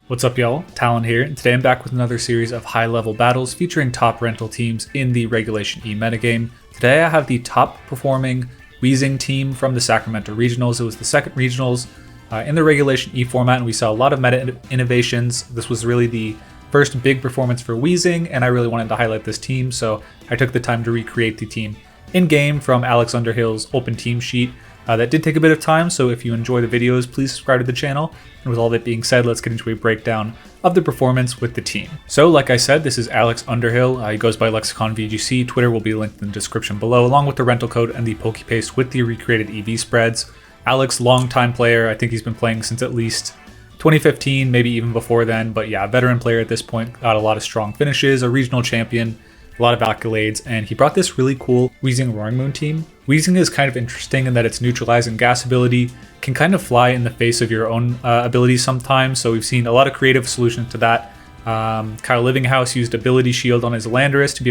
What's up, y'all? Talon here, and today I'm back with another series of high-level battles featuring top rental teams in the Regulation E metagame. Today I have the top-performing Weezing team from the Sacramento Regionals. It was the second Regionals in the Regulation E format, and we saw a lot of meta innovations. This was really the first big performance for Weezing, and I really wanted to highlight this team, so I took the time to recreate the team in-game from Alex Underhill's open team sheet. That did take a bit of time, so if you enjoy the videos, please subscribe to the channel. And with all that being said, let's get into a breakdown of the performance with the team. So like I said, this is Alex Underhill. He goes by Lexicon VGC. Twitter will be linked in the description below, along with the rental code and the PokePaste with the recreated EV spreads. Alex, long-time player. I think he's been playing since at least 2015, maybe even before then. But yeah, veteran player at this point. Got a lot of strong finishes, a regional champion, a lot of accolades, and he brought this really cool Weezing Roaring Moon team. Weezing is kind of interesting in that its Neutralizing Gas ability can kind of fly in the face of your own abilities sometimes, so we've seen a lot of creative solutions to that. Kyle Livinghouse used Ability Shield on his Landorus to be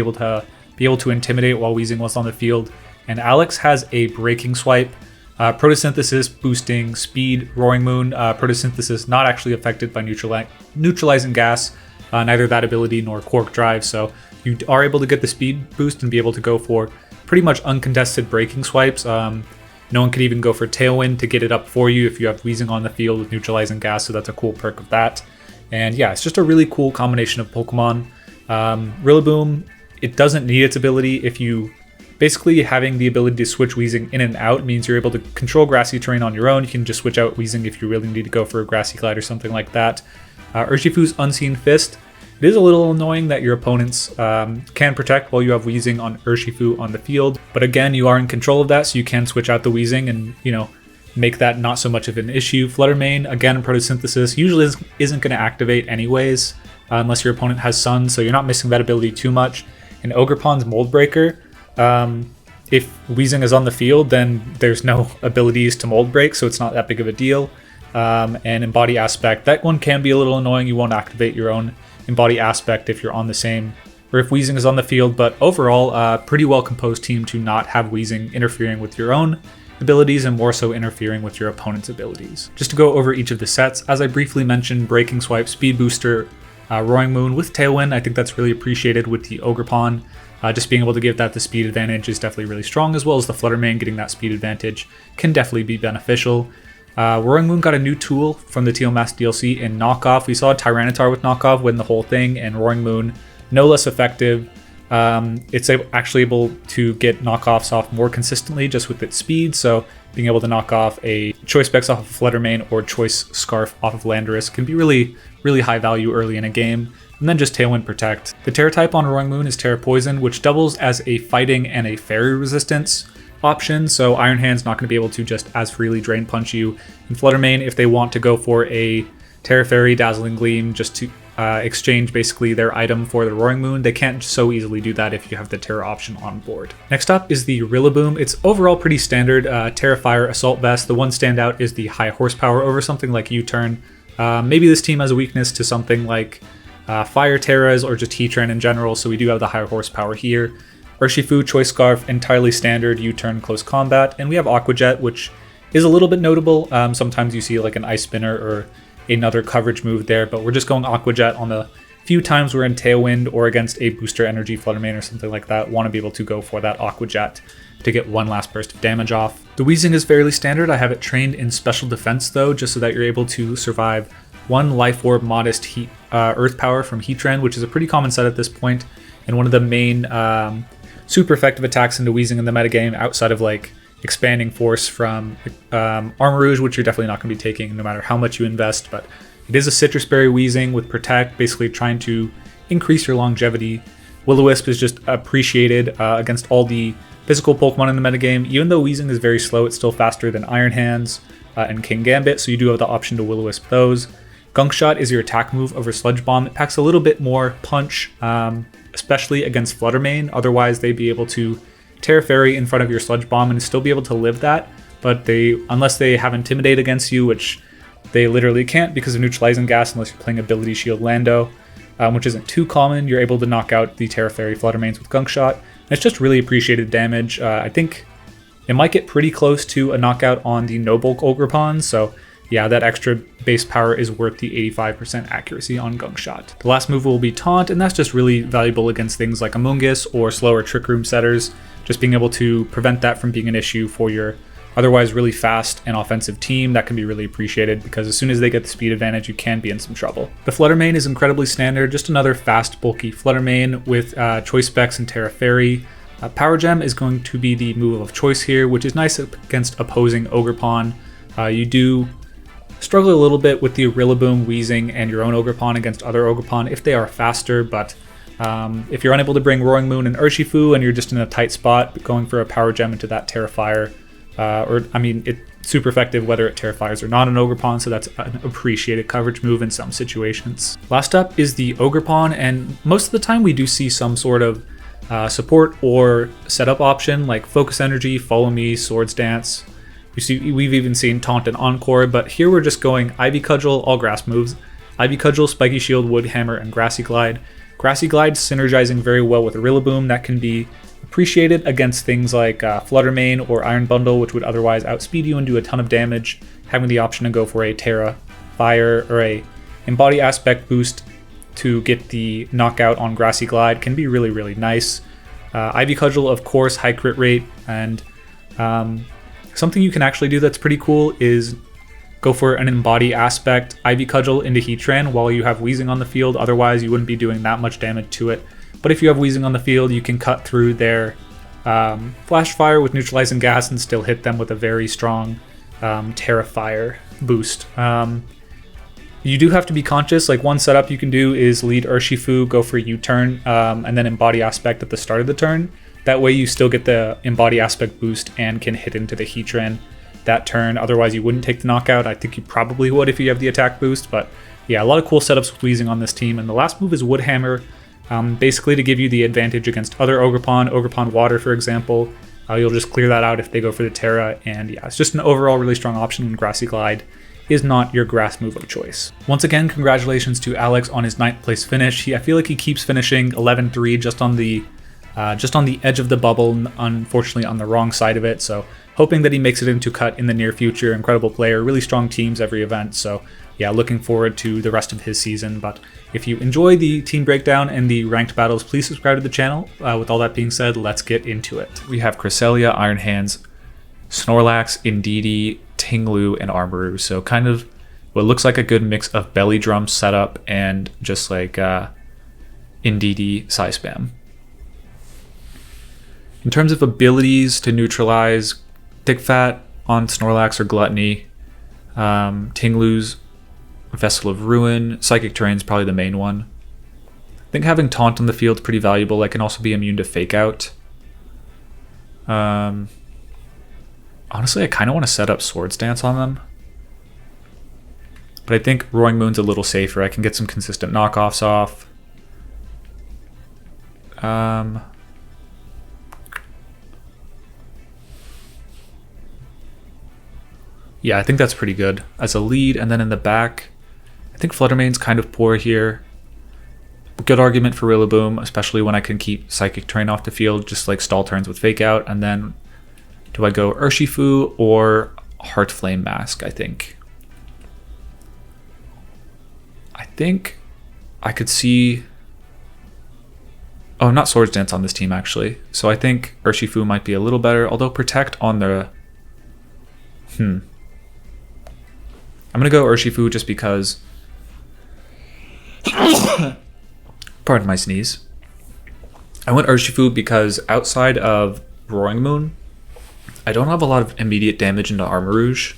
able to intimidate while Weezing was on the field, and Alex has a Breaking Swipe, Photosynthesis boosting speed Roaring Moon, Photosynthesis not actually affected by Neutralizing Gas, neither that ability nor Quark Drive, so you are able to get the speed boost and be able to go for pretty much uncontested Breaking Swipes. No one could even go for Tailwind to get it up for you if you have Weezing on the field with Neutralizing Gas, so that's a cool perk of that. And yeah, it's just a really cool combination of Pokemon. Rillaboom, it doesn't need its ability. If you basically having the ability to switch Weezing in and out means you're able to control grassy terrain on your own. You can just switch out Weezing if you really need to go for a Grassy Glide or something like that. Urshifu's Unseen Fist. It is a little annoying that your opponents can protect while you have Weezing on Urshifu on the field, but again, you are in control of that, so you can switch out the Weezing and, make that not so much of an issue. Flutter Mane, again, Photosynthesis, usually isn't going to activate anyways, unless your opponent has Sun, so you're not missing that ability too much. And Ogerpon's Mold Breaker, if Weezing is on the field, then there's no abilities to Mold Break, so it's not that big of a deal. And Embody Aspect, that one can be a little annoying. You won't activate your own Embody Aspect if you're on the same, or if Weezing is on the field, but overall, pretty well composed team to not have Weezing interfering with your own abilities and more so interfering with your opponent's abilities. Just to go over each of the sets, as I briefly mentioned, Breaking Swipe, Speed Booster, Roaring Moon with Tailwind, I think that's really appreciated with the Ogerpon. Just being able to give that the speed advantage is definitely really strong, as well as the Flutter Mane getting that speed advantage can definitely be beneficial. Roaring Moon got a new tool from the Teal Mask DLC in Knockoff. We saw Tyranitar with Knockoff win the whole thing, and Roaring Moon, no less effective. It's actually able to get knockoffs off more consistently just with its speed, so being able to knock off a Choice Specs off of Flutter Mane or Choice Scarf off of Landorus can be really, really high value early in a game. And then just Tailwind Protect. The Terra type on Roaring Moon is Terra Poison, which doubles as a fighting and a fairy resistance option, so Iron Hand's not going to be able to just as freely Drain Punch you. And Flutter Mane, if they want to go for a Terra Fairy, Dazzling Gleam, just to exchange basically their item for the Roaring Moon, they can't so easily do that if you have the Terra option on board. Next up is the Rillaboom. It's overall pretty standard Terra Fire Assault Vest. The one standout is the high horsepower over something like U-Turn. Maybe this team has a weakness to something like Fire Terras or just Heatran in general, so we do have the higher horsepower here. Urshifu, Choice Scarf, entirely standard U-Turn close combat, and we have Aqua Jet, which is a little bit notable. Sometimes you see like an Ice Spinner or another coverage move there, but we're just going Aqua Jet on the few times we're in Tailwind or against a Booster Energy Flutter Mane or something like that. Want to be able to go for that Aqua Jet to get one last burst of damage off. The Weezing is fairly standard. I have it trained in Special Defense though, just so that you're able to survive one Life Orb Modest Earth Power from Heatran, which is a pretty common set at this point, and one of the main super effective attacks into Weezing in the metagame outside of like Expanding Force from Armarouge, which you're definitely not going to be taking no matter how much you invest, but it is a Citrus Berry Weezing with Protect, basically trying to increase your longevity. Will-o-Wisp is just appreciated against all the physical Pokemon in the metagame. Even though Weezing is very slow, it's still faster than Iron Hands and King Gambit, so you do have the option to Will-o-Wisp those. Gunk Shot is your attack move over Sludge Bomb. It packs a little bit more punch, especially against Flutter Mane. Otherwise, they'd be able to Terra Fairy in front of your Sludge Bomb and still be able to live that. But unless they have Intimidate against you, which they literally can't because of Neutralizing Gas unless you're playing Ability Shield Lando, which isn't too common, you're able to knock out the Terra Fairy Flutter Manes with Gunk Shot. And it's just really appreciated damage. I think it might get pretty close to a knockout on the No Bulk Ogerpon, so yeah, that extra base power is worth the 85% accuracy on Gunk Shot. The last move will be Taunt, and that's just really valuable against things like Amoonguss or slower Trick Room setters. Just being able to prevent that from being an issue for your otherwise really fast and offensive team, that can be really appreciated, because as soon as they get the speed advantage, you can be in some trouble. The Flutter Mane is incredibly standard, just another fast, bulky Flutter Mane with Choice Specs and Terra Fairy. Power Gem is going to be the move of choice here, which is nice against opposing Ogerpon. You do struggle a little bit with the Rillaboom, Weezing, and your own Ogerpon against other Ogerpon if they are faster, but if you're unable to bring Roaring Moon and Urshifu and you're just in a tight spot, going for a Power Gem into that Terrafire, it's super effective whether it Terrafires or not an Ogerpon, so that's an appreciated coverage move in some situations. Last up is the Ogerpon, and most of the time we do see some sort of support or setup option like Focus Energy, Follow Me, Swords Dance. We've even seen Taunt and Encore, but here we're just going Ivy Cudgel, all grass moves. Ivy Cudgel, Spiky Shield, Wood Hammer, and Grassy Glide. Grassy Glide synergizing very well with Rillaboom. That can be appreciated against things like Flutter Mane or Iron Bundle, which would otherwise outspeed you and do a ton of damage. Having the option to go for a Terra Fire or a Embody Aspect boost to get the knockout on Grassy Glide can be really, really nice. Ivy Cudgel, of course, high crit rate, and something you can actually do that's pretty cool is go for an Embody Aspect Ivy Cudgel into Heatran while you have Weezing on the field. Otherwise, you wouldn't be doing that much damage to it. But if you have Weezing on the field, you can cut through their Flash Fire with Neutralizing Gas and still hit them with a very strong Terra Fire boost. You do have to be conscious. Like, one setup you can do is lead Urshifu, go for a U-turn, and then Embody Aspect at the start of the turn. That way you still get the Embody Aspect boost and can hit into the Heatran that turn. Otherwise you wouldn't take the knockout. I think you probably would if you have the attack boost, but yeah, a lot of cool setups with Weezing on this team. And the last move is Wood Hammer, basically to give you the advantage against other Ogerpon Water, for example. You'll just clear that out if they go for the Terra, and yeah, it's just an overall really strong option when Grassy Glide is not your grass move of choice. Once again, congratulations to Alex on his 9th place finish. I feel like he keeps finishing 11-3 just on the edge of the bubble, unfortunately on the wrong side of it. So hoping that he makes it into cut in the near future. Incredible player, really strong teams every event. So yeah, looking forward to the rest of his season. But if you enjoy the team breakdown and the ranked battles, please subscribe to the channel. With all that being said, let's get into it. We have Cresselia, Iron Hands, Snorlax, Indeedee, Tinglu, and Armarouge. So kind of what looks like a good mix of belly drum setup and just like Indeedee size spam. In terms of abilities to neutralize, Thick Fat on Snorlax or Gluttony, Tinglu's Vessel of Ruin, Psychic Terrain is probably the main one. I think having Taunt on the field is pretty valuable. I can also be immune to Fake Out. Honestly, I kind of want to set up Swords Dance on them. But I think Roaring Moon's a little safer. I can get some consistent knockoffs off. Yeah, I think that's pretty good as a lead. And then in the back, I think Flutter Mane's kind of poor here. Good argument for Rillaboom, especially when I can keep Psychic Terrain off the field, just like stall turns with Fake Out. And then do I go Urshifu or Heart Flame Mask, I think. I think I could see... Oh, not Swords Dance on this team, actually. So I think Urshifu might be a little better, although Protect on the... I'm going to go Urshifu just because... Pardon my sneeze. I went Urshifu because outside of Roaring Moon, I don't have a lot of immediate damage into Armarouge.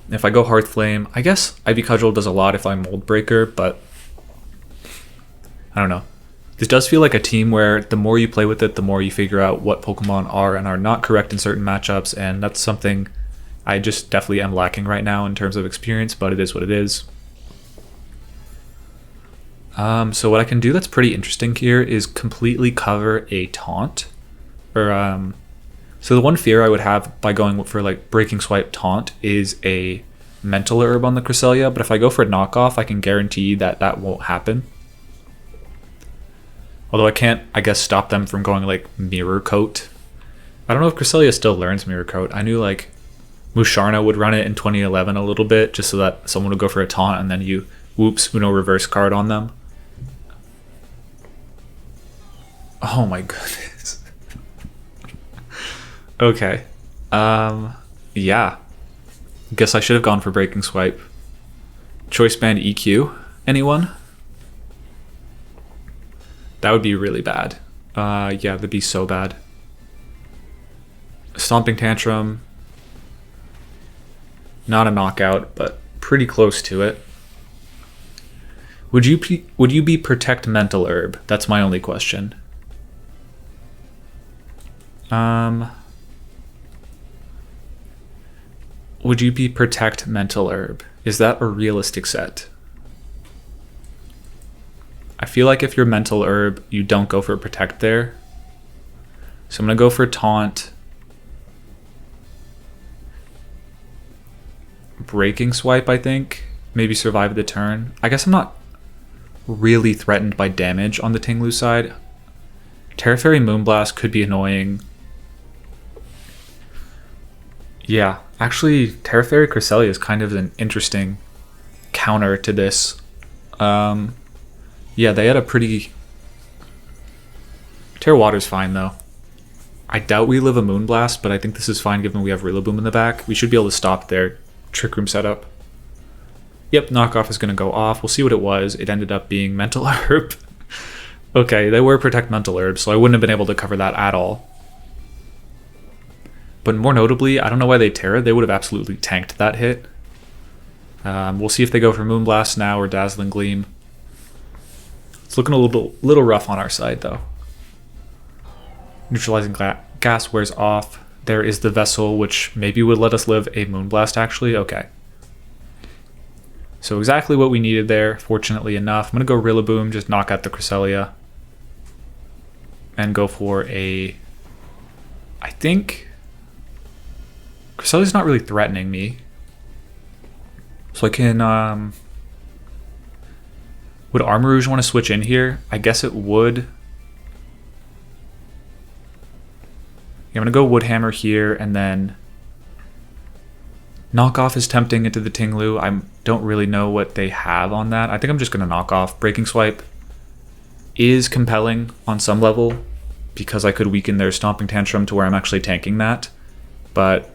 If I go Hearth Flame, I guess Ivy Cudgel does a lot if I'm Mold Breaker, but I don't know. This does feel like a team where the more you play with it, the more you figure out what Pokemon are and are not correct in certain matchups, and that's something I just definitely am lacking right now in terms of experience, but it is what it is. So what I can do that's pretty interesting here is completely cover a Taunt. So the one fear I would have by going for like Breaking Swipe Taunt is a Mental Herb on the Cresselia, but if I go for a knockoff, I can guarantee that that won't happen. Although I can't, I guess, stop them from going like Mirror Coat. I don't know if Cresselia still learns Mirror Coat. I knew like Musharna would run it in 2011 a little bit, just so that someone would go for a taunt and then you, whoops, Uno reverse card on them. Oh my goodness. Okay. Yeah. Guess I should have gone for Breaking Swipe. Choice Band EQ. Anyone? That would be really bad. Yeah, that'd be so bad. Stomping Tantrum. Not a knockout, but pretty close to it. Would you be Protect Mental Herb? That's my only question. Would you be Protect Mental Herb? Is that a realistic set? I feel like if you're Mental Herb, you don't go for Protect there. So I'm going to go for Taunt. Breaking Swipe, I think. Maybe survive the turn. I guess I'm not really threatened by damage on the Tinglu side. Terra Fairy Moonblast could be annoying. Yeah, actually, Terra Fairy Cresselia is kind of an interesting counter to this. Yeah, they had a pretty... Terra Water's fine, though. I doubt we live a Moonblast, but I think this is fine given we have Rillaboom in the back. We should be able to stop their Trick Room setup. Yep, knockoff is going to go off. We'll see what it was. It ended up being Mental Herb. Okay, they were Protect Mental Herb, so I wouldn't have been able to cover that at all. But more notably, I don't know why they Terra. They would have absolutely tanked that hit. We'll see if they go for Moonblast now or Dazzling Gleam. It's looking a little rough on our side, though. Neutralizing Gas wears off. There is the Vessel, which maybe would let us live a Moonblast, actually. Okay. So exactly what we needed there, fortunately enough. I'm going to go Rillaboom, just knock out the Cresselia. And go for a... I think... Cresselia's not really threatening me. So I can... Would Armarouge want to switch in here? I guess it would. Yeah, I'm going to go Woodhammer here, and then... Knockoff is tempting into the Tinglu. I don't really know what they have on that. I think I'm just going to knock off. Breaking Swipe is compelling on some level because I could weaken their Stomping Tantrum to where I'm actually tanking that. But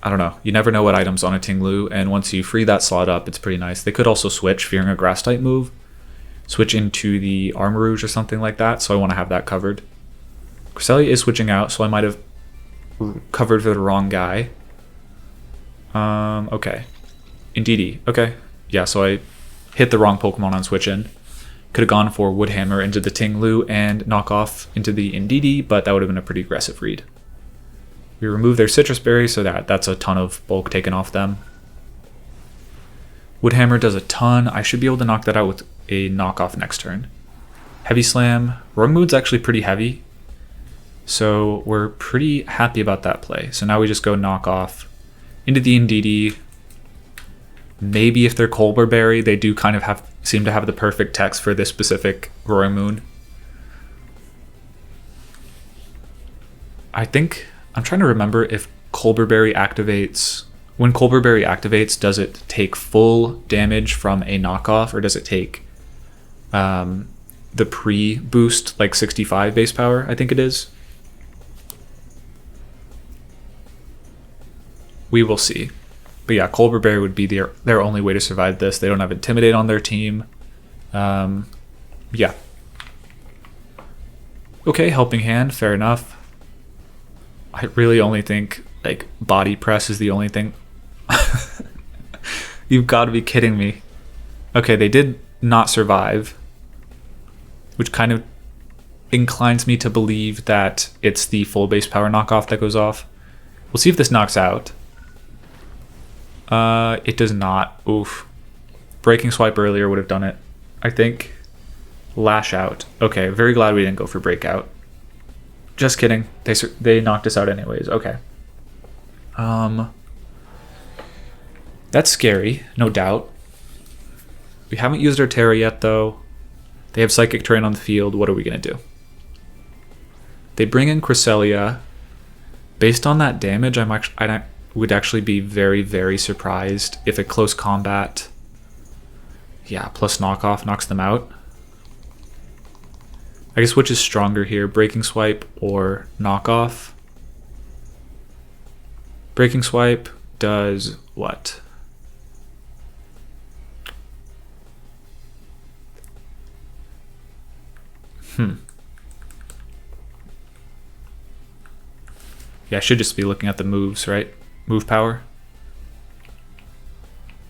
I don't know. You never know what items on a Tinglu, and once you free that slot up, it's pretty nice. They could also switch, fearing a Grass type move. Switch into the Armarouge or something like that, so I want to have that covered. Cresselia is switching out, so I might have covered for the wrong guy. Okay. Indeedee. Okay. Yeah, so I hit the wrong Pokemon on switch in. Could have gone for Woodhammer into the Tinglu and knock off into the Indeedee, but that would have been a pretty aggressive read. We remove their Citrus Berry, so that's a ton of bulk taken off them. Woodhammer does a ton. I should be able to knock that out with a knockoff next turn. Heavy Slam. Rogue Moon's actually pretty heavy, so we're pretty happy about that play. So now we just go knockoff into the Indeedee. Maybe if they're Colbur Berry, they do kind of seem to have the perfect text for this specific Roaring Moon. I think, I'm trying to remember if Colbur Berry activates, when Colbur Berry activates, does it take full damage from a knockoff, or does it take the pre-boost, like 65 base power, I think it is. We will see. But yeah, Colbur Berry would be their only way to survive this. They don't have Intimidate on their team. Yeah. Okay, Helping Hand, fair enough. I really only think like Body Press is the only thing. You've got to be kidding me. Okay, they did not survive, which kind of inclines me to believe that it's the full base power knockoff that goes off. We'll see if this knocks out. It does not. Oof. Breaking Swipe earlier would have done it, I think. Lash Out. Okay, very glad we didn't go for Breakout. Just kidding. They knocked us out anyways. Okay. That's scary, no doubt. We haven't used our Terra yet, though. They have Psychic Terrain on the field. What are we going to do? They bring in Cresselia. Based on that damage, would actually be very, very surprised if a close combat, yeah, plus knockoff knocks them out. I guess which is stronger here, Breaking Swipe or knockoff? Breaking Swipe does what? Yeah, I should just be looking at the moves, right? Move power.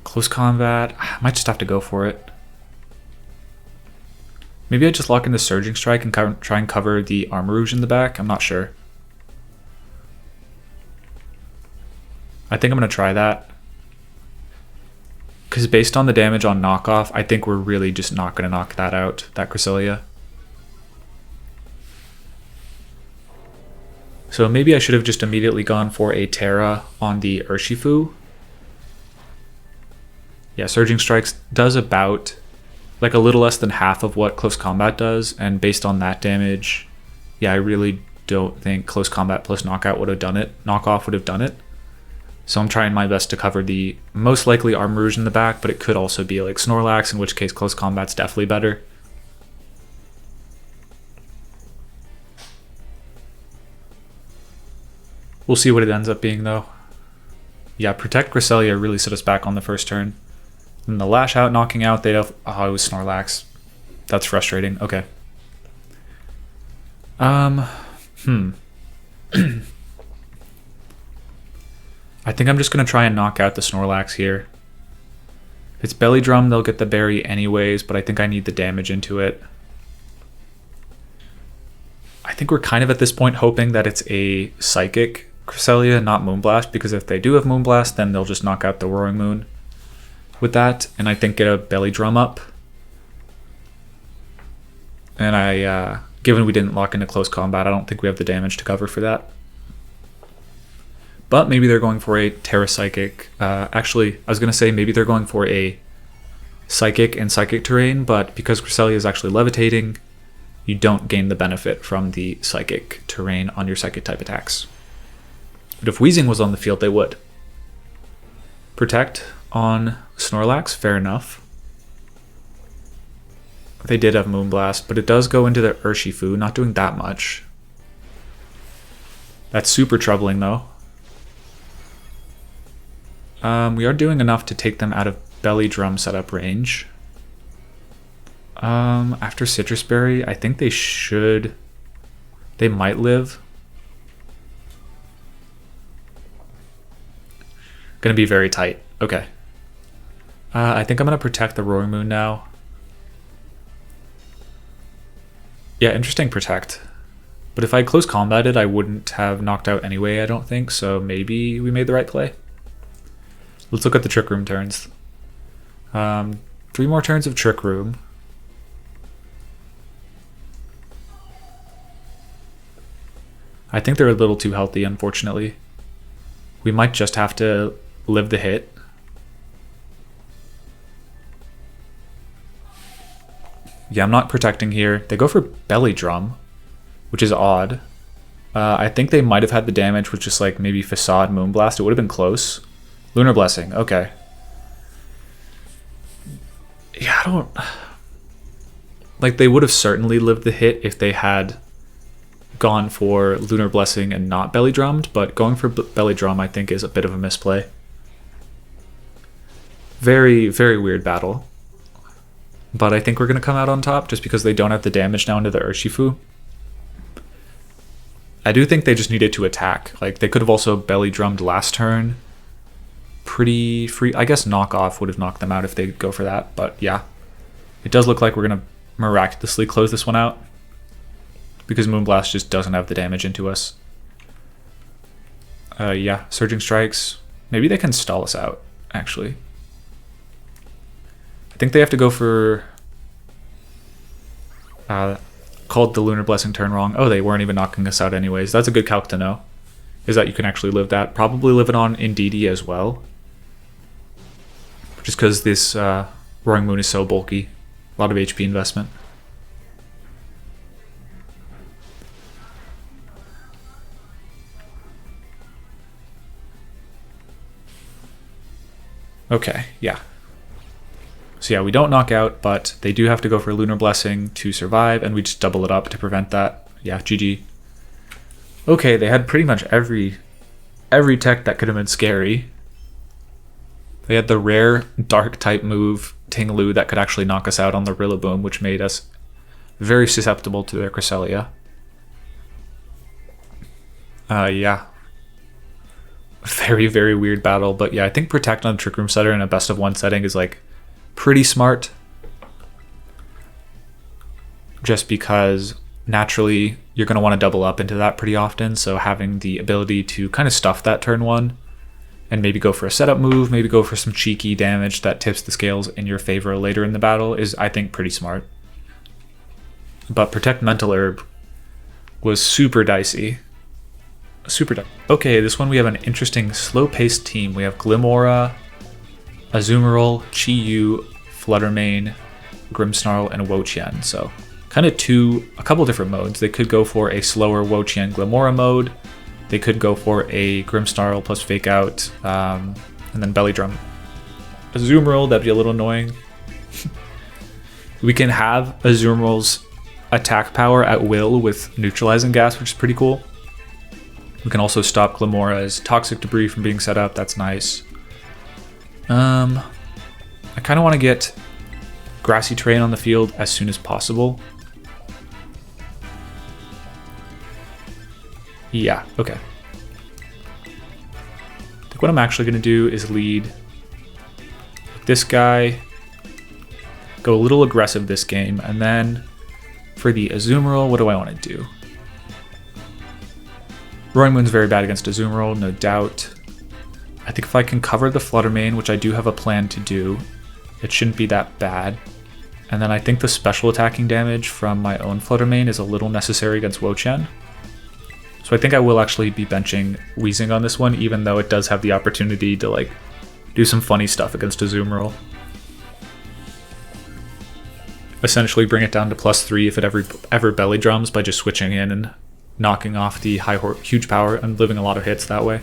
Close combat. I might just have to go for it. Maybe I just lock in the Surging Strike and try and cover the Armarouge in the back. I'm not sure. I think I'm going to try that. Because based on the damage on knockoff, I think we're really just not going to knock that out, that Cresselia. So maybe I should have just immediately gone for a Terra on the Urshifu. Yeah, Surging Strikes does about like a little less than half of what Close Combat does, and based on that damage, yeah, I really don't think Close Combat plus Knockout would have done it. Knockoff would have done it. So I'm trying my best to cover the most likely Armarouge in the back, but it could also be like Snorlax, in which case Close Combat's definitely better. We'll see what it ends up being, though. Yeah, Protect Cresselia really set us back on the first turn. And the Lash Out knocking out, they'd have... Oh, it was Snorlax. That's frustrating. Okay. I think I'm just going to try and knock out the Snorlax here. If it's Belly Drum, they'll get the berry anyways, but I think I need the damage into it. I think we're kind of at this point hoping that it's a Psychic Cresselia, not Moonblast, because if they do have Moonblast, then they'll just knock out the Roaring Moon with that, and I think get a Belly Drum up. And given we didn't lock into Close Combat, I don't think we have the damage to cover for that. But maybe they're going for a Terra Psychic. Actually, I was going to say maybe they're going for a Psychic and Psychic Terrain, but because Cresselia is actually levitating, you don't gain the benefit from the Psychic Terrain on your Psychic type attacks. But if Weezing was on the field, they would. Protect on Snorlax, fair enough. They did have Moonblast, but it does go into the Urshifu, not doing that much. That's super troubling, though. We are doing enough to take them out of Belly Drum setup range. After Citrus Berry, I think they should... They might live. Gonna be very tight. Okay. I think I'm gonna protect the Roaring Moon now. Yeah, interesting protect. But if I close combated, I wouldn't have knocked out anyway, I don't think, so maybe we made the right play. Let's look at the Trick Room turns. 3 more turns of Trick Room. I think they're a little too healthy, unfortunately. We might just have to live the hit. Yeah, I'm not protecting here. They go for Belly Drum, which is odd. I think they might have had the damage with just like maybe Facade Moonblast. It would have been close. Lunar Blessing, okay. Yeah, I don't... Like, they would have certainly lived the hit if they had gone for Lunar Blessing and not Belly Drummed, but going for Belly Drum I think is a bit of a misplay. Very, very weird battle. But I think we're going to come out on top just because they don't have the damage now into the Urshifu. I do think they just needed to attack. Like, they could have also Belly Drummed last turn. Pretty free. I guess Knockoff would have knocked them out if they go for that, but yeah. It does look like we're going to miraculously close this one out because Moonblast just doesn't have the damage into us. Yeah, Surging Strikes. Maybe they can stall us out, actually. I think they have to go for... called the Lunar Blessing turn wrong. Oh, they weren't even knocking us out anyways. That's a good calc to know, is that you can actually live that. Probably live it on Indeedee as well. Just because this Roaring Moon is so bulky. A lot of HP investment. Okay, yeah. So yeah, we don't knock out, but they do have to go for Lunar Blessing to survive, and we just double it up to prevent that. Yeah, GG. Okay, they had pretty much every tech that could have been scary. They had the rare dark type move, Ting-Lu, that could actually knock us out on the Rillaboom, which made us very susceptible to their Cresselia. Yeah. Very, very weird battle, but yeah, I think Protect on the Trick Room Setter in a best of one setting is like pretty smart. Just because naturally you're going to want to double up into that pretty often, so having the ability to kind of stuff that turn one and maybe go for a setup move, maybe go for some cheeky damage that tips the scales in your favor later in the battle is, I think, pretty smart. But Protect Mental Herb was super dicey. Okay, this one we have an interesting slow-paced team. We have Glimmora, Azumarill, Chi-Yu, Flutter Mane, Grimmsnarl, and Wo-Chien. So kind of a couple different modes. They could go for a slower Wo-Chien Glimmora mode. They could go for a Grimmsnarl plus Fake Out, and then Belly Drum. Azumarill, that'd be a little annoying. We can have Azumarill's attack power at will with Neutralizing Gas, which is pretty cool. We can also stop Glimmora's Toxic Debris from being set up. That's nice. I kind of want to get Grassy Terrain on the field as soon as possible. Yeah, okay. I think what I'm actually going to do is lead with this guy, go a little aggressive this game, and then for the Azumarill, what do I want to do? Roaring Moon's very bad against Azumarill, no doubt. I think if I can cover the Flutter Mane, which I do have a plan to do, it shouldn't be that bad. And then I think the special attacking damage from my own Flutter Mane is a little necessary against Wo-Chien. So I think I will actually be benching Weezing on this one, even though it does have the opportunity to like do some funny stuff against Azumarill. Essentially bring it down to +3 if it ever belly drums by just switching in and knocking off the huge power and living a lot of hits that way.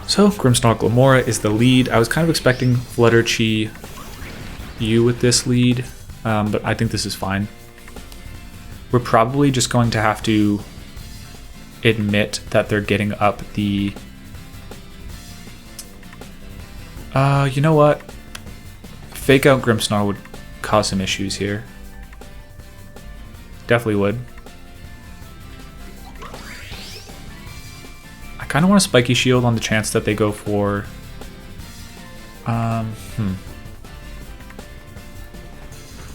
So Grimmsnarl Glimmora is the lead. I was kind of expecting Flutter Chi-Yu with this lead, but I think this is fine. We're probably just going to have to admit that they're getting up the... you know what? Fake Out Grimmsnarl would cause some issues here. Definitely would. I kind of want a Spiky Shield on the chance that they go for...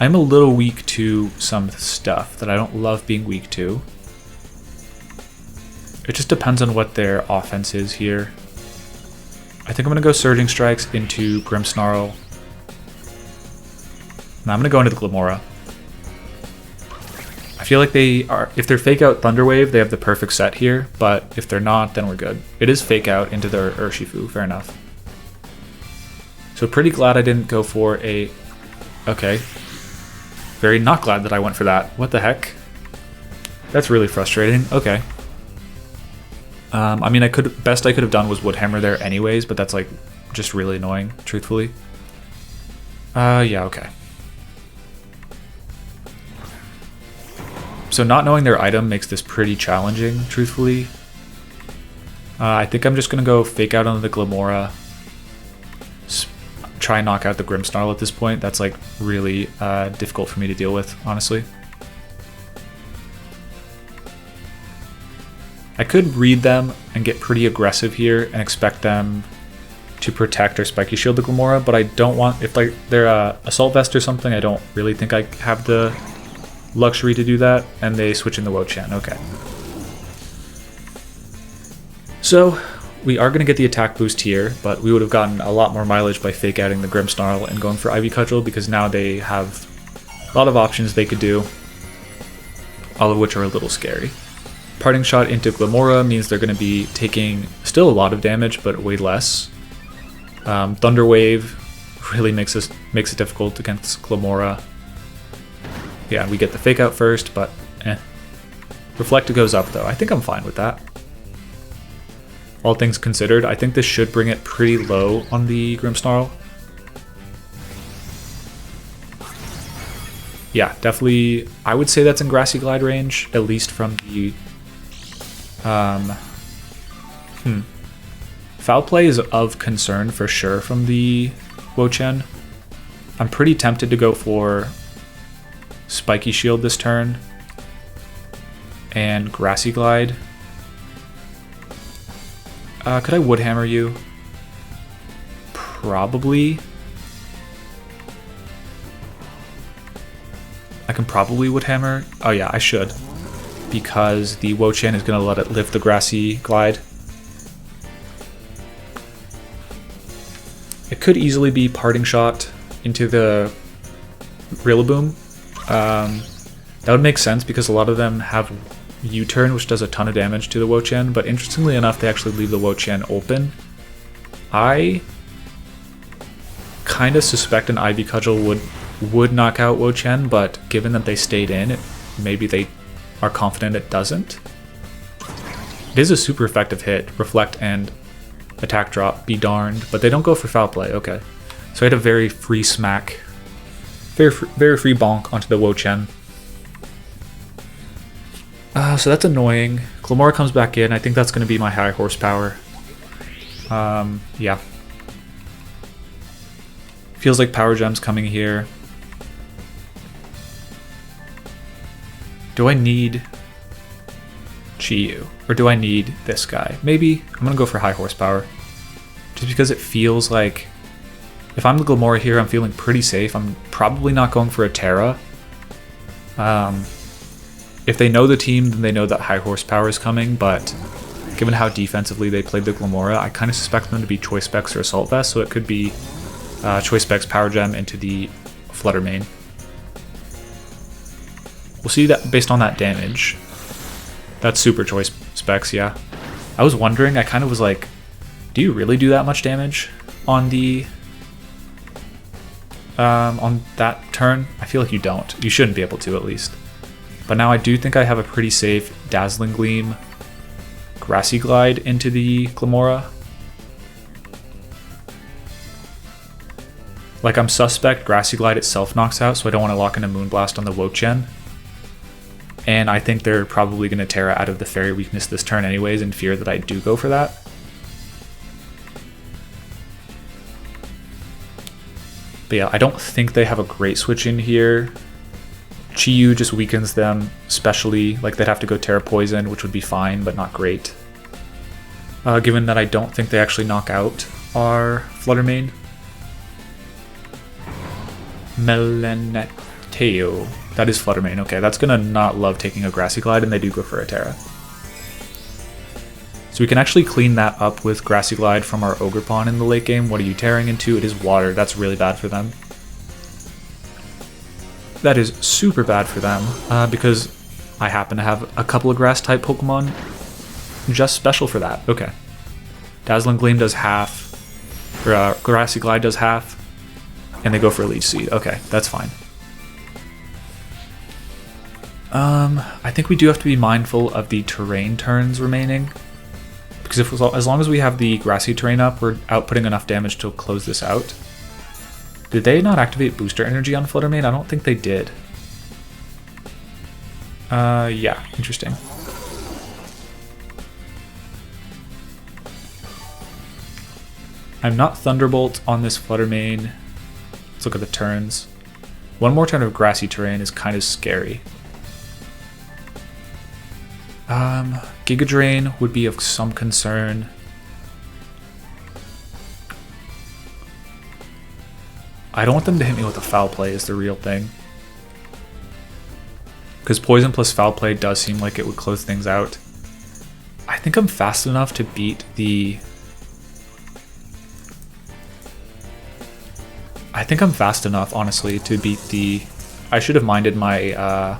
I'm a little weak to some stuff that I don't love being weak to. It just depends on what their offense is here. I think I'm going to go Surging Strikes into Grimmsnarl. Now I'm going to go into the Glimmora. I feel like if they're Fake Out Thunder Wave, they have the perfect set here, but if they're not, then we're good. It is Fake Out into their Urshifu, fair enough. So pretty glad I didn't go for a... Okay. Very not glad that I went for that. What the heck? That's really frustrating. Okay. I mean, best I could have done was Woodhammer there anyways, but that's like just really annoying, truthfully. Yeah, okay. So not knowing their item makes this pretty challenging, truthfully. I think I'm just going to go Fake Out on the Glimmora. Try and knock out the Grimmsnarl at this point. That's like really difficult for me to deal with, honestly. I could read them and get pretty aggressive here and expect them to protect or Spiky Shield the Glimmora, but I don't want, if like they're Assault Vest or something, I don't really think I have the luxury to do that, and they switch in the Wo-Chien. Okay. So we are going to get the attack boost here, but we would have gotten a lot more mileage by Fake Outing the Grimmsnarl and going for Ivy Cudgel, because now they have a lot of options they could do, all of which are a little scary. Parting Shot into Glimmora means they're going to be taking still a lot of damage, but way less. Thunder Wave really makes it difficult against Glimmora. Yeah, we get the Fake Out first, but Reflect goes up though. I think I'm fine with that. all things considered. I think this should bring it pretty low on the Grimmsnarl. Yeah, definitely, I would say that's in Grassy Glide range, at least from the... Foul Play is of concern for sure from the Wo-Chien. I'm pretty tempted to go for Spiky Shield this turn and Grassy Glide. Could I Wood Hammer you? Probably. I can probably Wood Hammer. Oh yeah, I should. Because the Wo-Chien is going to let it live the Grassy Glide. It could easily be Parting Shot into the Rillaboom. That would make sense because a lot of them have U-Turn, which does a ton of damage to the Wo-Chien, but interestingly enough, they actually leave the Wo-Chien open. I kind of suspect an Ivy Cudgel would knock out Wo-Chien, but given that they stayed in, maybe they are confident it doesn't. It is a super effective hit, Reflect and Attack Drop, be darned, but they don't go for Foul Play, okay. So I had a very free smack, very free bonk onto the Wo-Chien. So that's annoying. Glimmora comes back in, I think that's going to be my high horsepower. Yeah. Feels like Power Gem's coming here. Do I need Chi-Yu? Or do I need this guy? Maybe I'm going to go for high horsepower. Just because it feels like... If I'm the Glimmora here, I'm feeling pretty safe. I'm probably not going for a Terra. If they know the team, then they know that high horsepower is coming, but given how defensively they played the Glimmora, I kind of suspect them to be Choice Specs or Assault Vest, so it could be Choice Specs Power Gem into the Flutter Mane. We'll see that based on that damage. That's super Choice Specs, yeah. I was wondering, I kind of was like, do you really do that much damage on the... on that turn? I feel like you don't. You shouldn't be able to, at least. But now I do think I have a pretty safe Dazzling Gleam, Grassy Glide into the Glimmora. Like, I'm suspect Grassy Glide itself knocks out, so I don't want to lock in a Moonblast on the Wo-Chien. And I think they're probably going to Terra out of the Fairy Weakness this turn anyways, in fear that I do go for that. But yeah, I don't think they have a great switch in here. Chi-Yu just weakens them, especially, like they'd have to go Terra Poison, which would be fine, but not great. Given that I don't think they actually knock out our Flutter Mane. Meleneteo. That is Flutter Mane. Okay, that's gonna not love taking a Grassy Glide, and they do go for a Terra. So we can actually clean that up with Grassy Glide from our Ogre Pawn in the late game. What are you tearing into? It is water. That's really bad for them. That is super bad for them, because I happen to have a couple of Grass-type Pokemon just special for that. Okay. Dazzling Gleam does half, or Grassy Glide does half, and they go for a Leech Seed. Okay, that's fine. I think we do have to be mindful of the terrain turns remaining, because as long as we have the Grassy Terrain up, we're outputting enough damage to close this out. Did they not activate Booster Energy on Flutter Mane? I don't think they did. Yeah, interesting. I'm not Thunderbolt on this Flutter Mane. Let's look at the turns. One more turn of Grassy Terrain is kind of scary. Giga Drain would be of some concern. I don't want them to hit me with a Foul Play is the real thing. Because Poison plus Foul Play does seem like it would close things out. I think I'm fast enough to beat the... I think I'm fast enough, honestly, to beat the... I should have minded my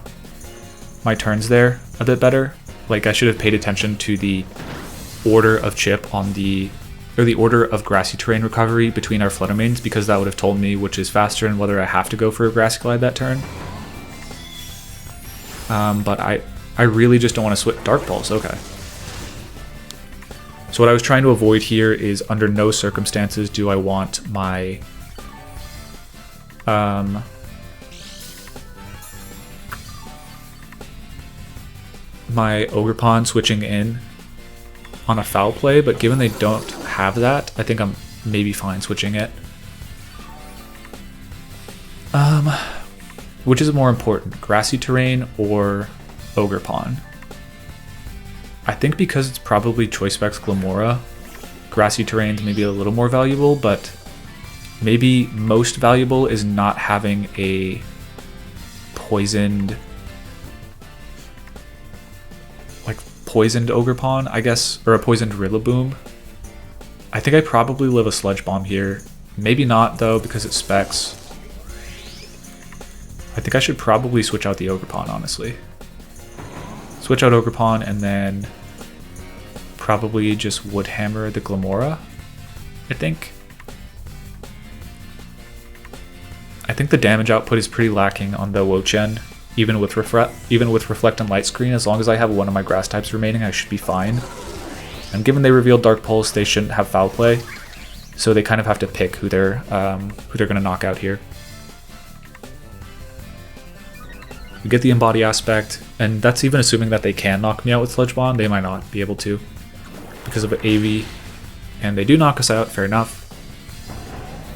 my turns there a bit better. Like, I should have paid attention to the order of chip on the... or the order of Grassy Terrain recovery between our Flutter Manes, because that would have told me which is faster and whether I have to go for a Grassy Glide that turn. But I really just don't want to switch Dark Pulse. Okay. So what I was trying to avoid here is under no circumstances do I want my my Ogerpon switching in on a foul play, but given they don't have that, I think I'm maybe fine switching it. Which is more important, Grassy Terrain or Ogerpon? I think because it's probably Choice Specs Glamora, Grassy Terrain's maybe a little more valuable, but maybe most valuable is not having a poisoned Ogerpon, I guess, or a poisoned Rillaboom. I think I probably live a Sludge Bomb here. Maybe not though, because it specs. I think I should probably switch out the Ogerpon, honestly. Switch out Ogerpon and then probably just Wood Hammer the Glamora, I think. I think the damage output is pretty lacking on the Wo-Chien. Even with Reflect and Light Screen, as long as I have one of my grass types remaining, I should be fine. And given they revealed Dark Pulse, they shouldn't have Foul Play, so they kind of have to pick who they're gonna knock out here. We get the Embody aspect, and that's even assuming that they can knock me out with Sludge Bomb. They might not be able to because of AV, and they do knock us out. Fair enough,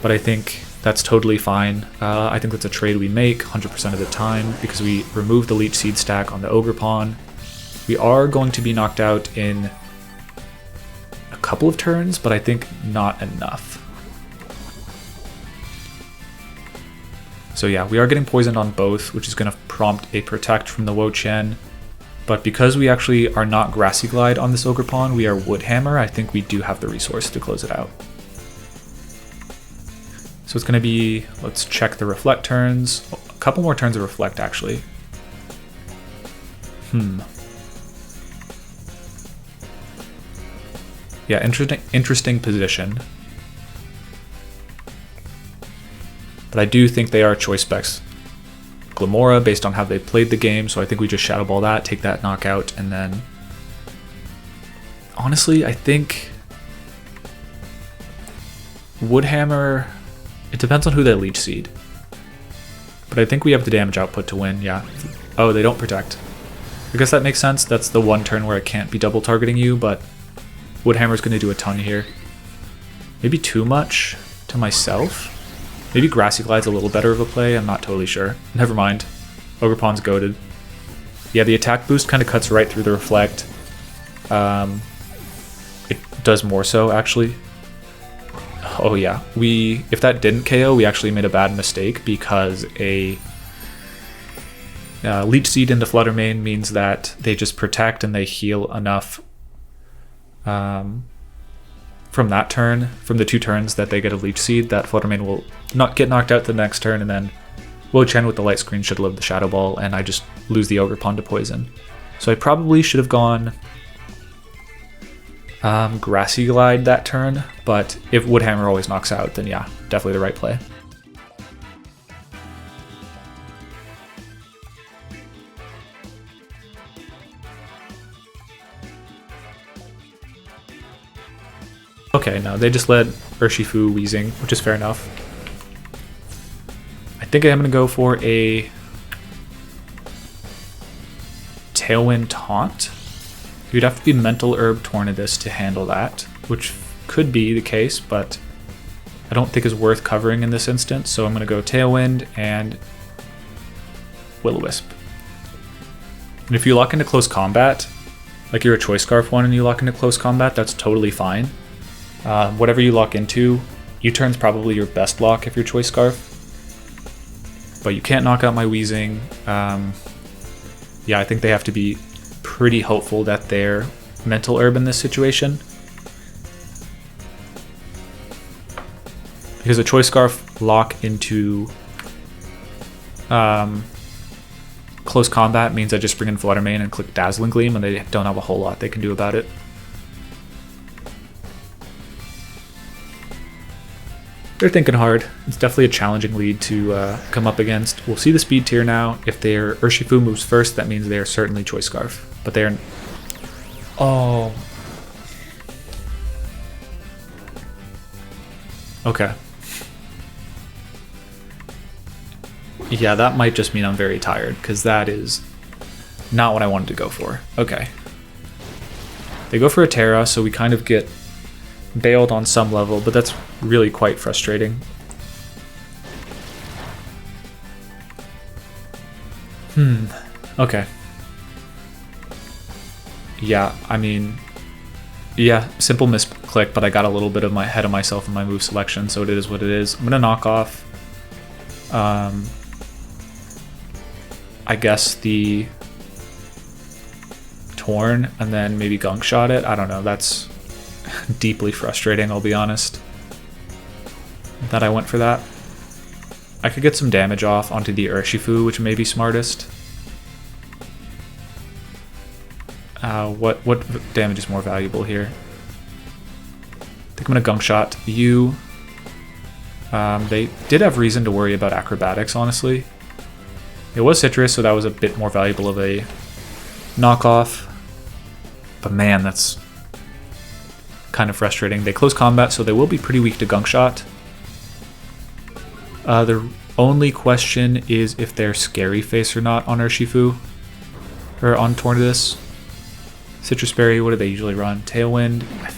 but I think that's totally fine. I think that's a trade we make 100% of the time because we remove the Leech Seed stack on the Ogerpon. We are going to be knocked out in a couple of turns, but I think not enough. So yeah, we are getting poisoned on both, which is going to prompt a Protect from the Wo-Chien. But because we actually are not Grassy Glide on this Ogerpon, we are Wood Hammer. I think we do have the resource to close it out. So it's going to be, let's check the Reflect turns. A couple more turns of Reflect, actually. Yeah, interesting position. But I do think they are Choice Specs Glamora based on how they played the game, so I think we just Shadow Ball that, take that knockout, and then... Honestly, I think... Wood Hammer... It depends on who they Leech Seed. But I think we have the damage output to win, yeah. Oh, they don't Protect. I guess that makes sense. That's the one turn where I can't be double targeting you, but Wood Hammer's going to do a ton here. Maybe too much to myself? Maybe Grassy Glide's a little better of a play, I'm not totally sure. Never mind. Ogerpon's goated. Yeah, the attack boost kind of cuts right through the Reflect. It does more so, actually. Oh yeah, if that didn't KO, we actually made a bad mistake because a Leech Seed into Flutter Mane means that they just protect and they heal enough from that turn, from the 2 turns that they get a Leech Seed, that Flutter Mane will not get knocked out the next turn, and then Wo-Chien with the Light Screen should live the Shadow Ball, and I just lose the Ogerpon to Poison. So I probably should have gone Grassy Glide that turn, but if Wood Hammer always knocks out, then yeah, definitely the right play. Okay, no, they just led Urshifu Weezing, which is fair enough. I think I'm going to go for a Tailwind Taunt. You'd have to be Mental Herb Tornadus to handle that, which could be the case, but I don't think is worth covering in this instance, so I'm going to go Tailwind and Will-o-Wisp. And if you lock into close combat, like you're a Choice Scarf one and you lock into close combat, that's totally fine. Whatever you lock into, U-turn's probably your best lock if you're Choice Scarf. But you can't knock out my Weezing. Yeah, I think they have to be pretty hopeful that they're Mental Herb in this situation. Because a Choice Scarf lock into close combat means I just bring in Flutter Mane and click Dazzling Gleam, and they don't have a whole lot they can do about it. They're thinking hard. It's definitely a challenging lead to come up against. We'll see the speed tier now. If their Urshifu moves first, that means they are certainly Choice Scarf. But they're... Oh. Okay. Yeah, that might just mean I'm very tired, because that is not what I wanted to go for. Okay. They go for a Terra, so we kind of get bailed on some level, but that's really quite frustrating. Okay. Yeah, I mean, yeah, simple misclick, but I got a little bit of my head of myself in my move selection, so it is what it is. I'm gonna knock off, I guess the Torn, and then maybe Gunk Shot it. I don't know, that's deeply frustrating, I'll be honest, that I went for that. I could get some damage off onto the Urshifu, which may be smartest. What damage is more valuable here? I think I'm gonna Gunk Shot you. They did have reason to worry about acrobatics, honestly. It was Citrus, so that was a bit more valuable of a knockoff. But man, that's kind of frustrating. They close combat, so they will be pretty weak to Gunk Shot. The only question is if they're Scary Face or not on Urshifu, or on Tornadus. Citrus Berry, what do they usually run? Tailwind. I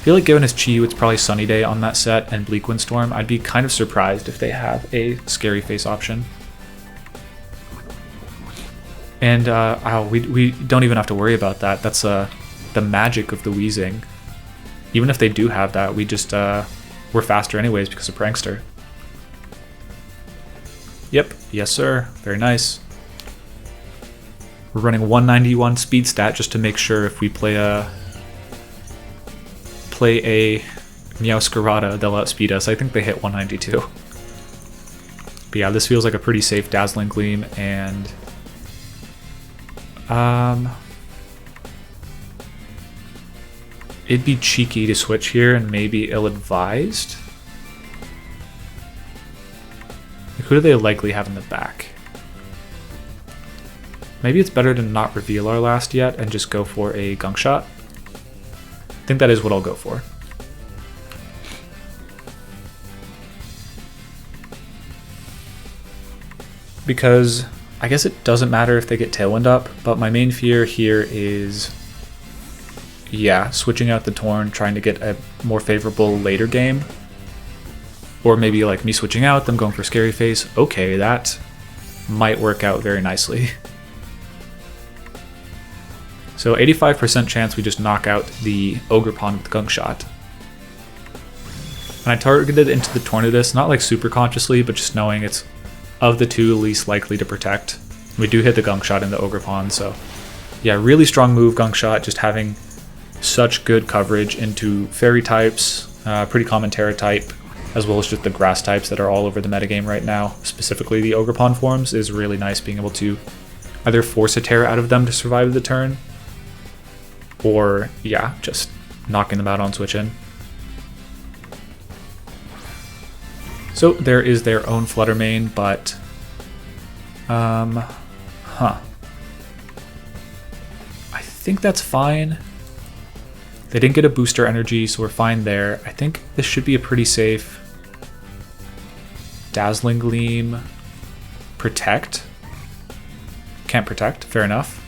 feel like given his Chi, it's probably Sunny Day on that set, and Bleak Windstorm. I'd be kind of surprised if they have a Scary Face option. And we don't even have to worry about that. That's the magic of the Weezing. Even if they do have that, we just we're faster anyways because of Prankster. Yep, yes sir, very nice. We're running 191 speed stat just to make sure if we play a Meowscarada, they'll outspeed us. I think they hit 192. But yeah, this feels like a pretty safe Dazzling Gleam, and it'd be cheeky to switch here and maybe ill-advised. Like, who do they likely have in the back? Maybe it's better to not reveal our last yet and just go for a Gunk Shot. I think that is what I'll go for. Because I guess it doesn't matter if they get Tailwind up, but my main fear here is, yeah, switching out the Torn, trying to get a more favorable later game. Or maybe like me switching out, them going for Scary Face. Okay, that might work out very nicely. So 85% chance we just knock out the Ogerpon with Gunk Shot. And I targeted into the Tornadus, not like super consciously, but just knowing it's of the two least likely to protect. We do hit the Gunk Shot in the Ogerpon, so yeah, really strong move, Gunk Shot, just having such good coverage into Fairy types, pretty common Terra type, as well as just the grass types that are all over the metagame right now. Specifically the Ogerpon forms is really nice, being able to either force a Terra out of them to survive the turn, or yeah, just knocking them out on switch in. So there is their own Flutter Mane, but I think that's fine. They didn't get a booster energy, so we're fine there. I think this should be a pretty safe Dazzling Gleam, Protect. Can't protect, fair enough.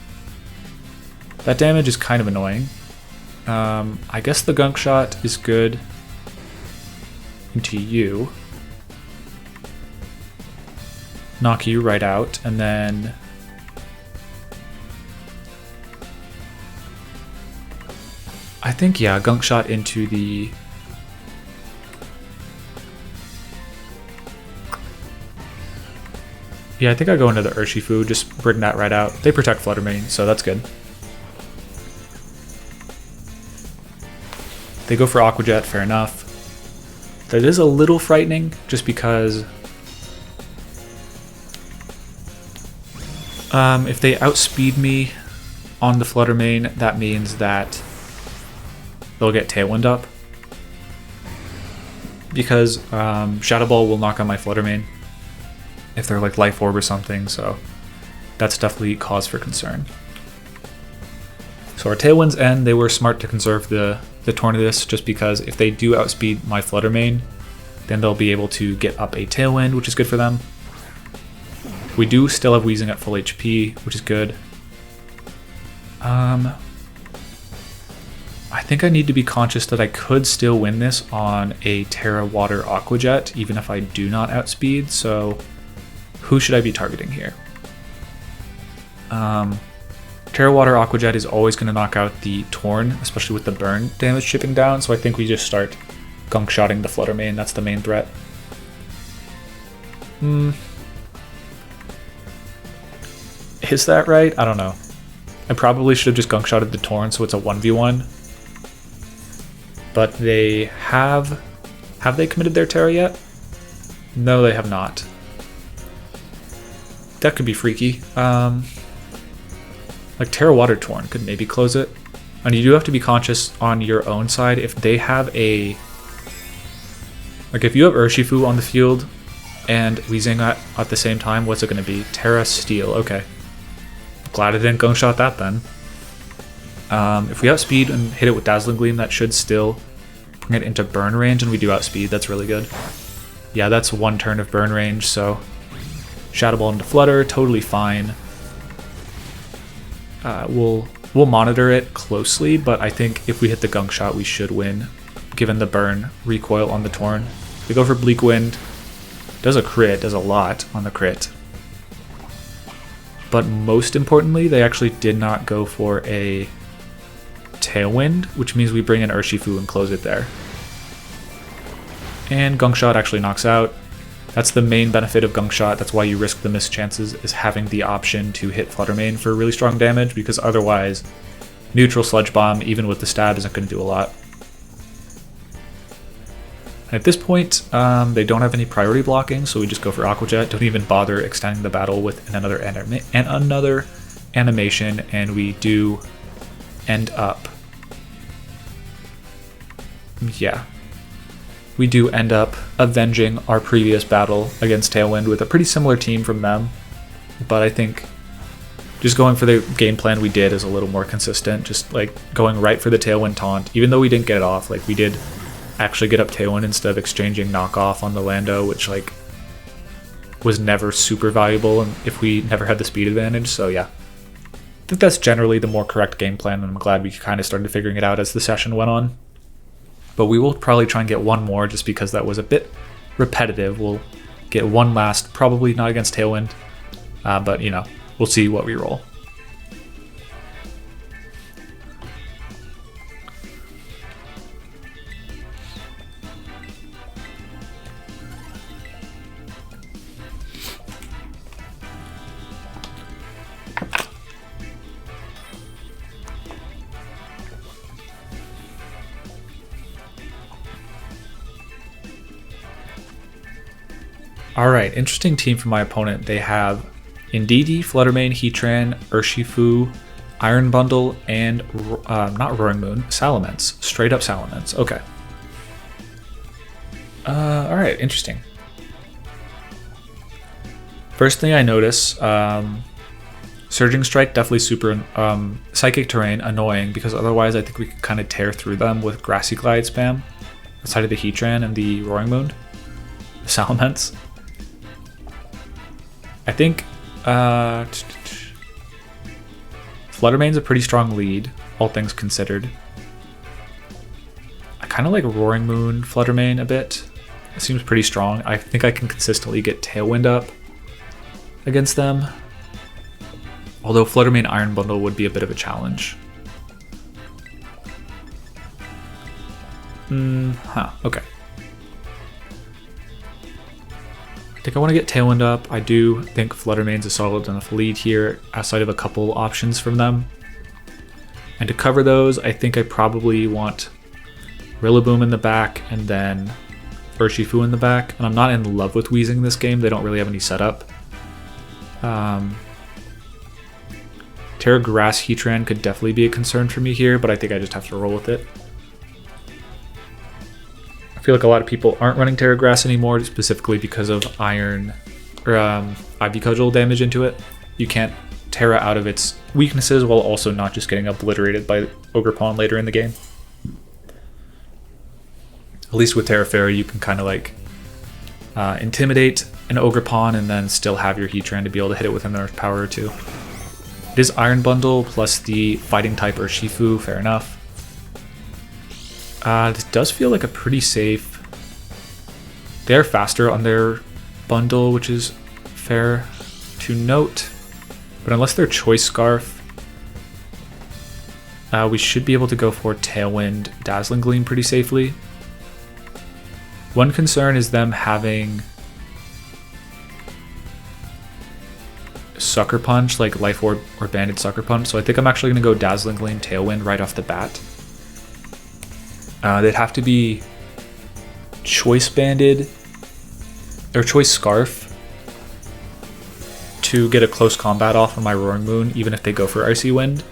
That damage is kind of annoying. I guess the Gunk Shot is good into you. Knock you right out, and then I think, yeah, Gunk Shot into the I think I go into the Urshifu, just bring that right out. They protect Flutter Mane, so that's good. They go for Aqua Jet, fair enough. That is a little frightening, just because if they outspeed me on the Flutter Mane, that means that they'll get Tailwind up. Because Shadow Ball will knock on my Flutter Mane if they're like Life Orb or something, so that's definitely cause for concern. So So our Tailwinds end. They were smart to conserve the Tornadus, just because if they do outspeed my Flutter Mane, then they'll be able to get up a Tailwind, which is good for them. We do still have Weezing at full HP, which is good. I think I need to be conscious that I could still win this on a Terra Water Aqua Jet, even if I do not outspeed, so who should I be targeting here? Terra Water Aqua Jet is always going to knock out the Torn, especially with the burn damage chipping down, so I think we just start gunk shotting the Flutter Mane. That's the main threat. Is that right? I don't know. I probably should have just gunk shotted the Torn so it's a 1v1. But they have they committed their Terra yet? No, they have not. That could be freaky. Like Terra Water Torn could maybe close it. And you do have to be conscious on your own side if they have a... Like if you have Urshifu on the field and Weezing at the same time, what's it going to be? Terra Steel, okay. Glad I didn't gunk shot that then. If we outspeed and hit it with Dazzling Gleam, that should still bring it into burn range, and we do outspeed, that's really good. Yeah, that's one turn of burn range, so Shadow Ball into Flutter, totally fine. We'll monitor it closely, but I think if we hit the gunk shot, we should win, given the burn recoil on the Torn. We go for Bleak Wind, does a crit, does a lot on the crit. But most importantly, they actually did not go for a Tailwind, which means we bring in Urshifu and close it there. And Gunk Shot actually knocks out. That's the main benefit of Gunk Shot. That's why you risk the missed chances, is having the option to hit Flutter Mane for really strong damage, because otherwise, neutral Sludge Bomb, even with the stab, isn't going to do a lot. At this point, they don't have any priority blocking, so we just go for Aqua Jet. Don't even bother extending the battle with another animation, and we do end up... Yeah. We do end up avenging our previous battle against Tailwind with a pretty similar team from them, but I think just going for the game plan we did is a little more consistent, just like going right for the Tailwind taunt, even though we didn't get it off. Like we did actually get up Tailwind instead of exchanging knockoff on the Lando, which like was never super valuable and if we never had the speed advantage. So yeah, I think that's generally the more correct game plan, and I'm glad we kind of started figuring it out as the session went on. But we will probably try and get one more, just because that was a bit repetitive. We'll get one last, probably not against Tailwind, but you know, we'll see what we roll. Alright, interesting team from my opponent. They have Indeedee, Flutter Mane, Heatran, Urshifu, Iron Bundle, and not Roaring Moon, Salamence. Straight up Salamence. Okay. Alright, interesting. First thing I notice, Surging Strike, definitely super Psychic Terrain, annoying, because otherwise I think we could kind of tear through them with Grassy Glide spam outside of the Heatran and the Roaring Moon. The Salamence. I think Flutter Mane's a pretty strong lead, all things considered. I kind of like Roaring Moon Flutter Mane a bit. It seems pretty strong. I think I can consistently get Tailwind up against them. Although Flutter Mane Iron Bundle would be a bit of a challenge. Okay. I think I want to get Tailwind up. I do think Flutter Mane's a solid enough lead here, outside of a couple options from them. And to cover those, I think I probably want Rillaboom in the back and then Urshifu in the back. And I'm not in love with Weezing this game. They don't really have any setup. Terra Grass Heatran could definitely be a concern for me here, but I think I just have to roll with it. I feel like a lot of people aren't running Terra Grass anymore, specifically because of Iron or Ivy Cudgel damage into it. You can't Terra out of its weaknesses while also not just getting obliterated by Ogerpon later in the game. At least with Terra Fairy, you can kind of like intimidate an Ogerpon and then still have your Heatran to be able to hit it with an Earth Power or two. It is Iron Bundle plus the Fighting type Urshifu, fair enough. This does feel like a pretty safe... They're faster on their bundle, which is fair to note. But unless they're Choice Scarf, we should be able to go for Tailwind, Dazzling Gleam pretty safely. One concern is them having Sucker Punch, like Life Orb or Banded Sucker Punch, so I think I'm actually going to go Dazzling Gleam, Tailwind right off the bat. They'd have to be Choice Banded or Choice Scarf to get a close combat off on my Roaring Moon, even if they go for Icy Wind,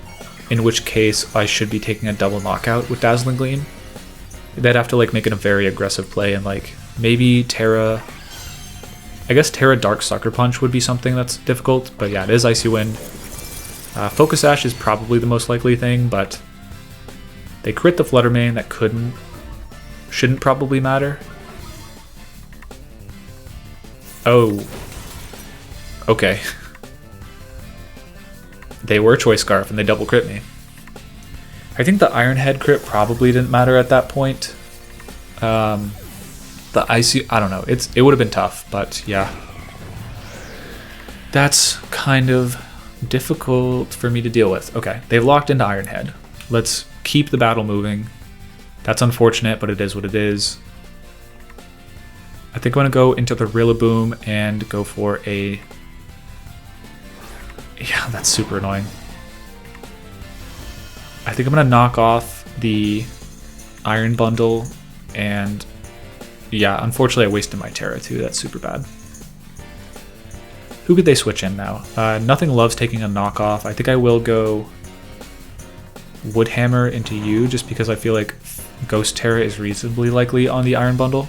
in which case I should be taking a double knockout with Dazzling Gleam. They'd have to like make it a very aggressive play, and like maybe Terra... I guess Terra Dark Sucker Punch would be something that's difficult, but yeah, it is Icy Wind. Focus Sash is probably the most likely thing, but they crit the Flutter Mane, that shouldn't probably matter. Oh. Okay. They were Choice Scarf and they double crit me. I think the Iron Head crit probably didn't matter at that point. The Icy, I don't know, it would have been tough, but yeah. That's kind of difficult for me to deal with. Okay, they've locked into Iron Head. Let's keep the battle moving. That's unfortunate, but it is what it is. I think I'm going to go into the Rillaboom and go for a... Yeah, that's super annoying. I think I'm going to knock off the Iron Bundle, and yeah, unfortunately I wasted my Terra too. That's super bad. Who could they switch in now? Nothing loves taking a knockoff. I think I will go Woodhammer into you, just because I feel like Ghost Terra is reasonably likely on the Iron Bundle.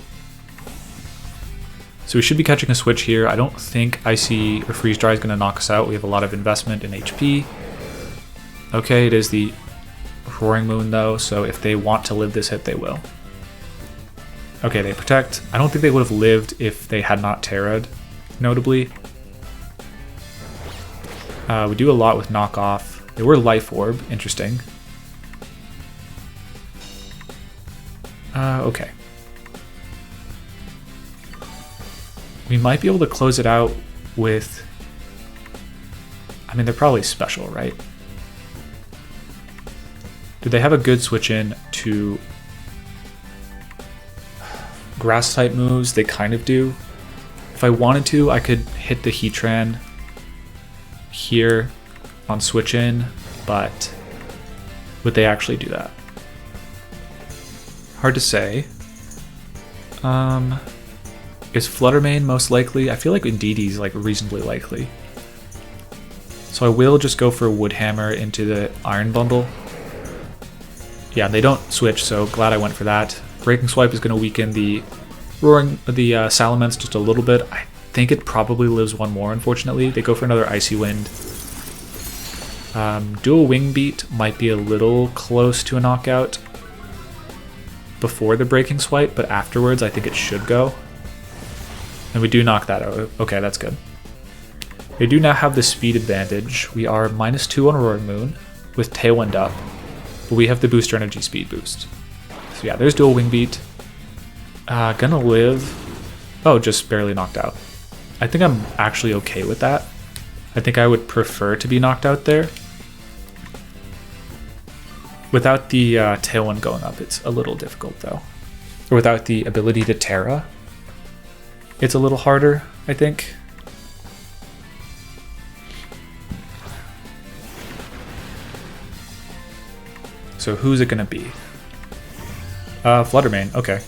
So we should be catching a switch here. I don't think Icy or Freeze Dry is going to knock us out. We have a lot of investment in HP. Okay, it is the Roaring Moon though, so if they want to live this hit, they will. Okay, they protect. I don't think they would have lived if they had not Terra'd, notably. We do a lot with knockoff. They were Life Orb, interesting. Okay. We might be able to close it out with... I mean, they're probably special, right? Do they have a good switch in to grass type moves? They kind of do. If I wanted to, I could hit the Heatran here on switch in, but would they actually do that? Hard to say. Is Flutter Mane most likely? I feel like Indeedee is like reasonably likely. So I will just go for Woodhammer into the Iron Bundle. Yeah, they don't switch, so glad I went for that. Breaking Swipe is going to weaken the Salamence just a little bit. I think it probably lives one more, unfortunately. They go for another Icy Wind. Dual Wing Beat might be a little close to a knockout before the Breaking Swipe, but afterwards I think it should go. And we do knock that out. Okay, that's good. They do now have the speed advantage. We are -2 on Roaring Moon with Tailwind up, but we have the Booster Energy speed boost. So yeah, there's Dual Wing Beat. Gonna live. Oh, just barely knocked out. I think I'm actually okay with that. I think I would prefer to be knocked out there. Without the Tailwind going up, it's a little difficult though. Or without the ability to Terra, it's a little harder, I think. So who's it gonna be? Flutter Mane, okay.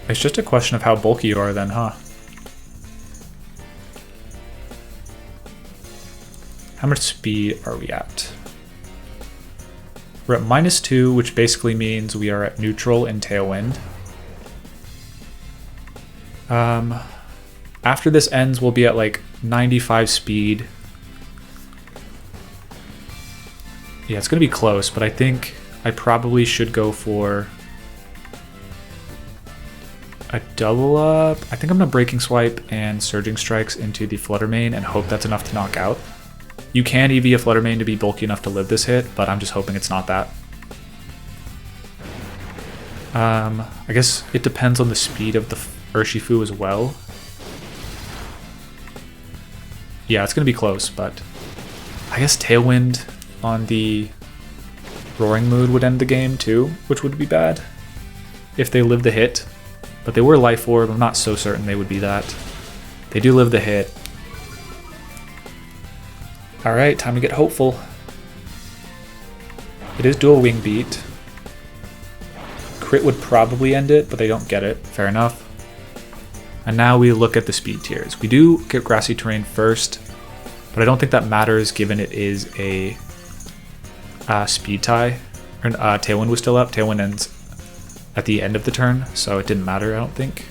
It's just a question of how bulky you are then, huh? How much speed are we at? We're at -2, which basically means we are at neutral in Tailwind. After this ends, we'll be at like 95 speed. Yeah, it's going to be close, but I think I probably should go for a double up. I think I'm going to Breaking Swipe and Surging Strikes into the Flutter Mane and hope that's enough to knock out. You can EV a Flutter Mane to be bulky enough to live this hit, but I'm just hoping it's not that. I guess it depends on the speed of the Urshifu as well. Yeah, it's going to be close, but I guess Tailwind on the Roaring Mood would end the game too, which would be bad if they live the hit. But they were Life Orb, I'm not so certain they would be that. They do live the hit. Alright, time to get hopeful. It is dual wing beat. Crit would probably end it, but they don't get it. Fair enough. And now we look at the speed tiers. We do get Grassy Terrain first, but I don't think that matters given it is a speed tie. Or, Tailwind was still up. Tailwind ends at the end of the turn, so it didn't matter, I don't think.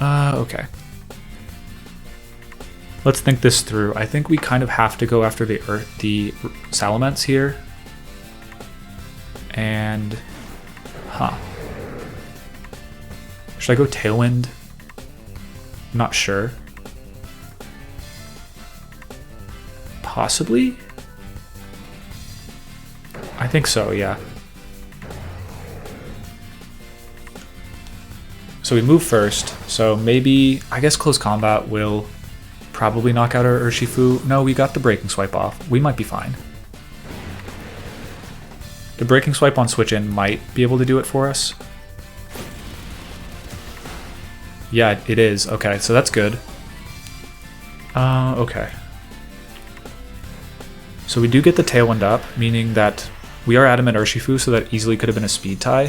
Okay. Let's think this through. I think we kind of have to go after the Salamence here. And, should I go Tailwind? I'm not sure. Possibly? I think so, yeah. So we move first, so maybe, I guess Close Combat will probably knock out our Urshifu. No, we got the Breaking Swipe off. We might be fine. The Breaking Swipe on switch in might be able to do it for us. Yeah, it is. Okay, so that's good. Okay. So we do get the Tailwind up, meaning that we are Adamant Urshifu, so that easily could have been a speed tie.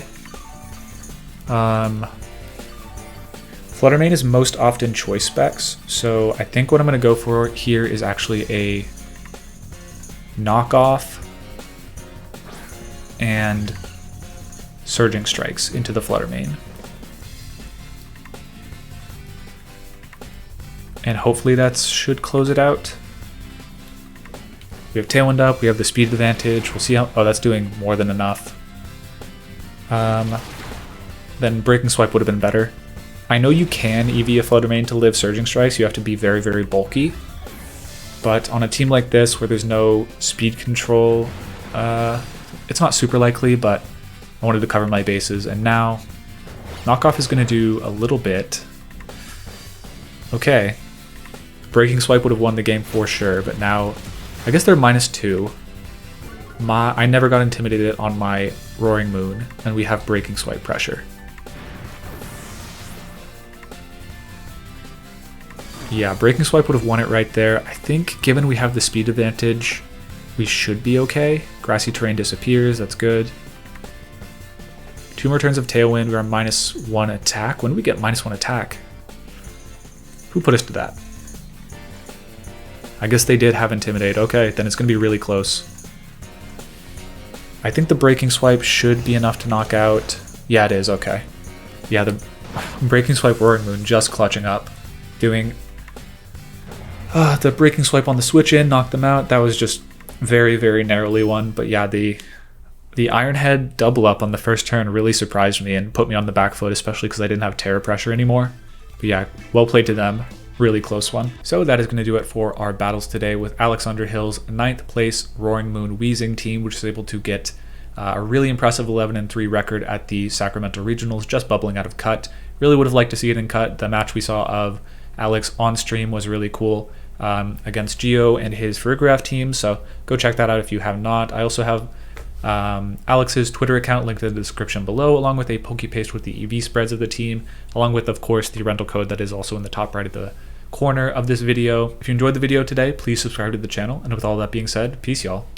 Flutter Mane is most often choice specs, so I think what I'm going to go for here is actually a knockoff and Surging Strikes into the Flutter Mane. And hopefully that should close it out. We have Tailwind up, we have the speed advantage, we'll see how... Oh, that's doing more than enough. Then Breaking Swipe would have been better. I know you can EV a Flutter Mane to live Surging Strikes, you have to be very, very bulky. But on a team like this where there's no speed control, it's not super likely, but I wanted to cover my bases. And now, Knockoff is going to do a little bit. Okay. Breaking Swipe would have won the game for sure, but now, I guess they're -2. I never got intimidated on my Roaring Moon, and we have Breaking Swipe pressure. Yeah, Breaking Swipe would have won it right there. I think given we have the speed advantage, we should be okay. Grassy Terrain disappears, that's good. 2 more turns of Tailwind, we're on -1 attack. When do we get -1 attack? Who put us to that? I guess they did have Intimidate. Okay, then it's going to be really close. I think the Breaking Swipe should be enough to knock out. Yeah, it is, okay. Yeah, the Breaking Swipe Roaring Moon just clutching up. Doing... the Breaking Swipe on the switch in knocked them out. That was just very, very narrowly won. But yeah, the Iron Head double up on the first turn really surprised me and put me on the back foot, especially because I didn't have Terror Pressure anymore. But yeah, well played to them. Really close one. So that is going to do it for our battles today with Alex Underhill's 9th place Roaring Moon Weezing team, which is able to get a really impressive 11-3 record at the Sacramento Regionals, just bubbling out of cut. Really would have liked to see it in cut. The match we saw of Alex on stream was really cool against Geo and his Farigiraf team, so go check that out if you have not. I also have Alex's Twitter account linked in the description below, along with a PokePaste with the EV spreads of the team, along with, of course, the rental code that is also in the top right of the corner of this video. If you enjoyed the video today, please subscribe to the channel, and with all that being said, peace y'all.